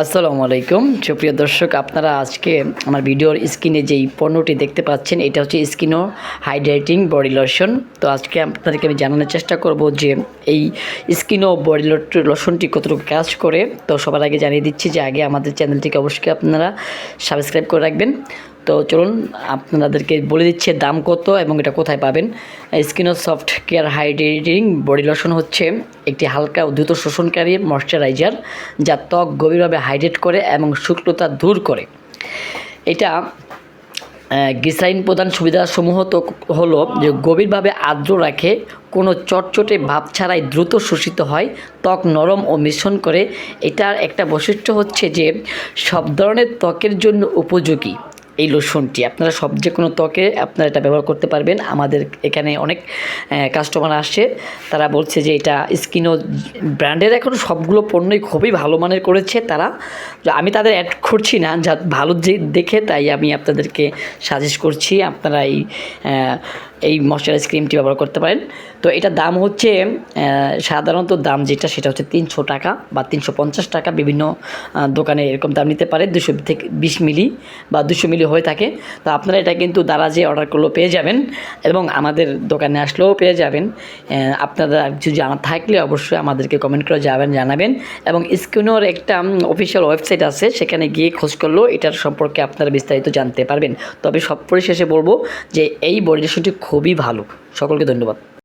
আসসালামু আলাইকুম সুপ্রিয় দর্শক, আপনারা আজকে আমার ভিডিওর স্ক্রিনে যেই পণ্যটি দেখতে পাচ্ছেন এটা হচ্ছে স্কিনো হাইড্রেটিং বডি লোশন। তো আজকে আপনাদেরকে আমি জানানোর চেষ্টা করব যে এই স্কিনো বডি লোশনটি কতটুকু কাজ করে। তো সবার আগে জানিয়ে দিচ্ছি যে আগে আমাদের চ্যানেলটিকে অবশ্যই আপনারা সাবস্ক্রাইব করে রাখবেন। তো চলুন আপনাদেরকে বলে দিচ্ছে দাম কত এবং এটা কোথায় পাবেন। Skino soft care hydrating body lotion হচ্ছে একটি হালকা ও দ্রুত শোষণকারী ময়শ্চারাইজার যা ত্বক গভীরভাবে হাইড্রেট করে এবং শুষ্কতা দূর করে। এটা গ্লিসারিন প্রধান সুবিধাসমূহ তো হলো যে গভীরভাবে আর্দ্র রাখে, কোনো চটচটে ভাব ছাড়াই দ্রুত শোষিত হয়, ত্বক নরম ও মিশ্রণ করে। এটার একটা বৈশিষ্ট্য হচ্ছে যে সব ধরনের ত্বকের জন্য উপযোগী। এই লোশনটি আপনারা যে কোনো ত্বকে আপনারা এটা ব্যবহার করতে পারবেন। আমাদের এখানে অনেক কাস্টমার আসছে, তারা বলছে যে এটা স্কিনো ব্র্যান্ডের এখন সবগুলো পণ্যই খুবই ভালো মানের করেছে তারা। আমি তাদের অ্যাড করছি না, যা ভালো যে দেখে তাই আমি আপনাদেরকে সাজেস্ট করছি আপনারা এই ময়শ্চারাইজ ক্রিমটি ব্যবহার করতে পারেন। তো এটার দাম হচ্ছে সাধারণত দাম যেটা সেটা হচ্ছে 300 টাকা বা 350 টাকা। বিভিন্ন দোকানে এরকম দাম নিতে পারে, 200 থেকে 20 মিলি বা 200 মিলি হয়ে থাকে। তো আপনারা এটা কিন্তু দারাজে অর্ডার করলেও পেয়ে যাবেন এবং আমাদের দোকানে আসলেও পেয়ে যাবেন। আপনারা কিছু জানা থাকলে অবশ্যই আমাদেরকে কমেন্ট করে জানাবেন। এবং স্কিনোর একটা অফিসিয়াল ওয়েবসাইট আছে, সেখানে গিয়ে খোঁজ করলেও এটার সম্পর্কে আপনারা বিস্তারিত জানতে পারবেন। তবে সব পরিশেষে বলবো যে এই বডি লোশনটি খুবই ভালো। সকলকে ধন্যবাদ।